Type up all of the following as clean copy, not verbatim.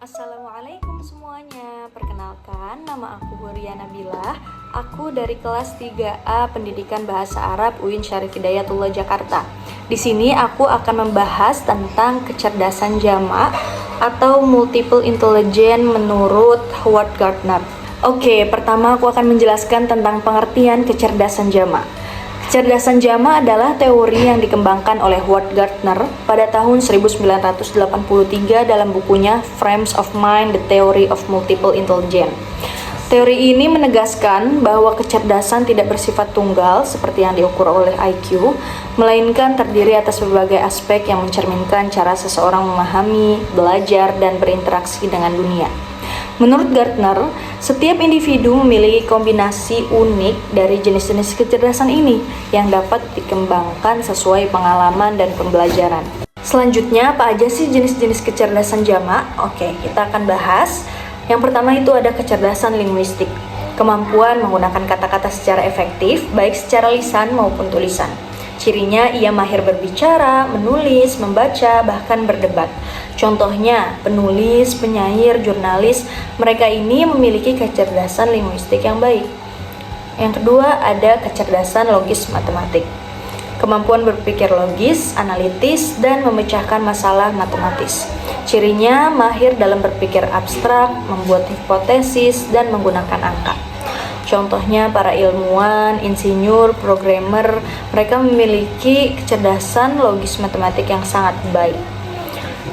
Assalamualaikum semuanya. Perkenalkan, nama aku Huria Nabilah. Aku dari kelas 3A Pendidikan Bahasa Arab UIN Syarif Hidayatullah Jakarta. Di sini aku akan membahas tentang kecerdasan jamak atau multiple intelligence menurut Howard Gardner. Oke, pertama aku akan menjelaskan tentang pengertian kecerdasan jamak. Kecerdasan jamak adalah teori yang dikembangkan oleh Howard Gardner pada tahun 1983 dalam bukunya Frames of Mind: The Theory of Multiple Intelligence. Teori ini menegaskan bahwa kecerdasan tidak bersifat tunggal seperti yang diukur oleh IQ, melainkan terdiri atas berbagai aspek yang mencerminkan cara seseorang memahami, belajar, dan berinteraksi dengan dunia. Menurut Gardner, setiap individu memiliki kombinasi unik dari jenis-jenis kecerdasan ini yang dapat dikembangkan sesuai pengalaman dan pembelajaran. Selanjutnya, apa aja sih jenis-jenis kecerdasan jamak? Oke, kita akan bahas. Yang pertama itu ada kecerdasan linguistik, kemampuan menggunakan kata-kata secara efektif, baik secara lisan maupun tulisan. Cirinya ia mahir berbicara, menulis, membaca, bahkan berdebat. Contohnya, penulis, penyair, jurnalis, mereka ini memiliki kecerdasan linguistik yang baik. Yang kedua, ada kecerdasan logis matematik. Kemampuan berpikir logis, analitis, dan memecahkan masalah matematis. Cirinya mahir dalam berpikir abstrak, membuat hipotesis, dan menggunakan angka. Contohnya para ilmuwan, insinyur, programmer, mereka memiliki kecerdasan logis matematik yang sangat baik.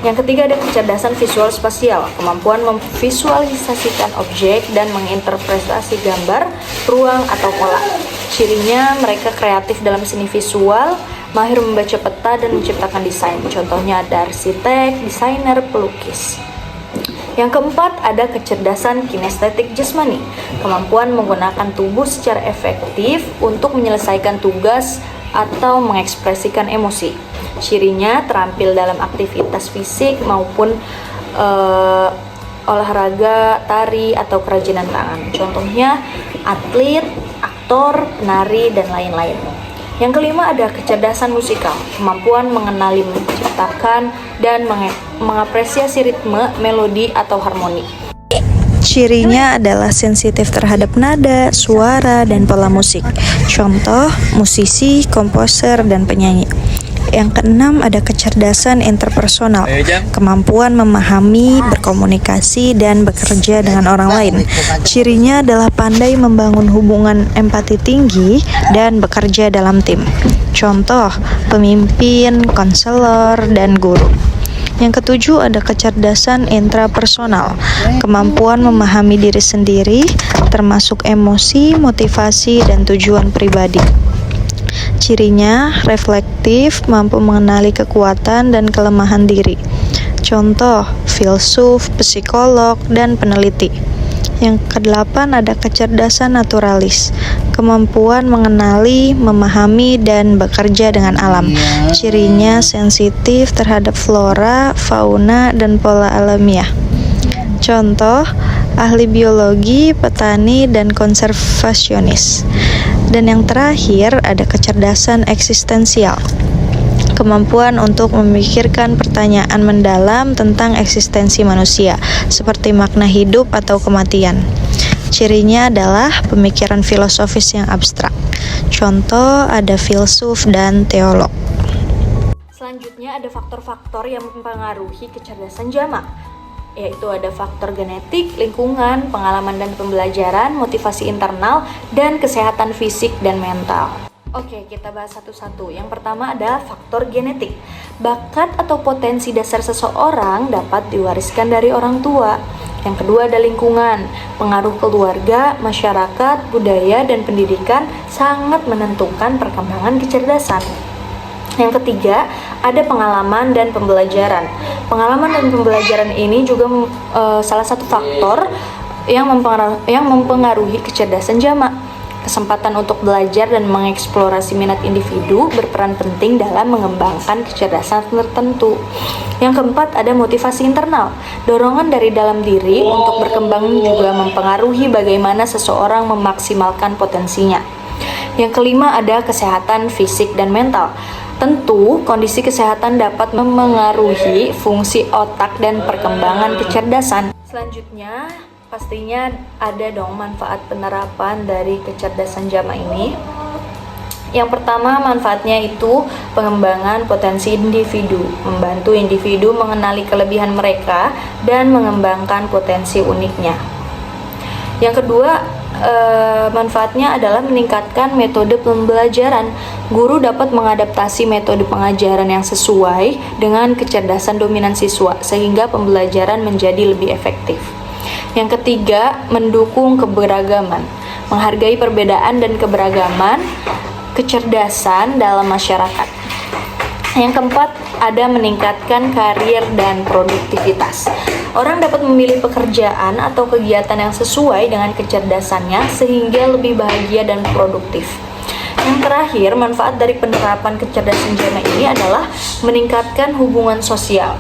Yang ketiga ada kecerdasan visual spasial, kemampuan memvisualisasikan objek dan menginterpretasi gambar, ruang, atau pola. Cirinya mereka kreatif dalam seni visual, mahir membaca peta dan menciptakan desain. Contohnya ada arsitek, desainer, pelukis. Yang keempat ada kecerdasan kinestetik jasmani, kemampuan menggunakan tubuh secara efektif untuk menyelesaikan tugas atau mengekspresikan emosi. Cirinya terampil dalam aktivitas fisik maupun olahraga, tari, atau kerajinan tangan. Contohnya atlet, aktor, penari, dan lain-lain. Yang kelima ada kecerdasan musikal, kemampuan mengenali, menciptakan, dan mengapresiasi ritme, melodi, atau harmoni. Cirinya adalah sensitif terhadap nada, suara, dan pola musik. Contoh, musisi, komposer, dan penyanyi. Yang keenam ada kecerdasan interpersonal, kemampuan memahami, berkomunikasi, dan bekerja dengan orang lain. Cirinya adalah pandai membangun hubungan empati tinggi dan bekerja dalam tim. Contoh, pemimpin, konselor, dan guru. Yang ketujuh ada kecerdasan intrapersonal, kemampuan memahami diri sendiri, termasuk emosi, motivasi, dan tujuan pribadi. Cirinya reflektif, mampu mengenali kekuatan dan kelemahan diri. Contoh, filsuf, psikolog, dan peneliti. Yang kedelapan ada kecerdasan naturalis, kemampuan mengenali, memahami, dan bekerja dengan alam. Cirinya sensitif terhadap flora, fauna, dan pola alamiah. Contoh, ahli biologi, petani, dan konservasionis. Dan yang terakhir ada kecerdasan eksistensial, kemampuan untuk memikirkan pertanyaan mendalam tentang eksistensi manusia, seperti makna hidup atau kematian. Cirinya adalah pemikiran filosofis yang abstrak. Contoh ada filsuf dan teolog. Selanjutnya ada faktor-faktor yang mempengaruhi kecerdasan jamak, yaitu ada faktor genetik, lingkungan, pengalaman dan pembelajaran, motivasi internal, dan kesehatan fisik dan mental. Oke, kita bahas satu-satu. Yang pertama adalah faktor genetik. Bakat atau potensi dasar seseorang dapat diwariskan dari orang tua. Yang kedua ada lingkungan. Pengaruh keluarga, masyarakat, budaya, dan pendidikan sangat menentukan perkembangan kecerdasan. Yang ketiga, ada pengalaman dan pembelajaran. Pengalaman dan pembelajaran ini juga salah satu faktor yang mempengaruhi kecerdasan jamak. Kesempatan untuk belajar dan mengeksplorasi minat individu berperan penting dalam mengembangkan kecerdasan tertentu. Yang keempat, ada motivasi internal. Dorongan dari dalam diri untuk berkembang juga mempengaruhi bagaimana seseorang memaksimalkan potensinya. Yang kelima, ada kesehatan fisik dan mental. Tentu, kondisi kesehatan dapat memengaruhi fungsi otak dan perkembangan kecerdasan. Selanjutnya, pastinya ada dong manfaat penerapan dari kecerdasan jama ini. Yang pertama, manfaatnya itu pengembangan potensi individu, membantu individu mengenali kelebihan mereka dan mengembangkan potensi uniknya. Yang kedua, manfaatnya adalah meningkatkan metode pembelajaran. Guru dapat mengadaptasi metode pengajaran yang sesuai dengan kecerdasan dominan siswa sehingga pembelajaran menjadi lebih efektif. Yang ketiga, mendukung keberagaman, menghargai perbedaan dan keberagaman kecerdasan dalam masyarakat. Yang keempat, ada meningkatkan karir dan produktivitas. Orang dapat memilih pekerjaan atau kegiatan yang sesuai dengan kecerdasannya sehingga lebih bahagia dan produktif. Yang terakhir, manfaat dari penerapan kecerdasan jama ini adalah meningkatkan hubungan sosial,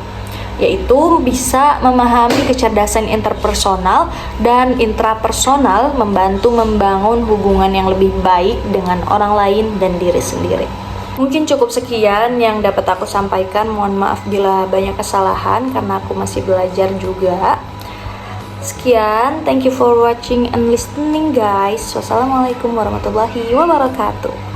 yaitu bisa memahami kecerdasan interpersonal dan intrapersonal, membantu membangun hubungan yang lebih baik dengan orang lain dan diri sendiri. Mungkin cukup sekian yang dapat aku sampaikan. Mohon maaf bila banyak kesalahan karena aku masih belajar juga. Sekian, thank you for watching and listening guys. Wassalamualaikum warahmatullahi wabarakatuh.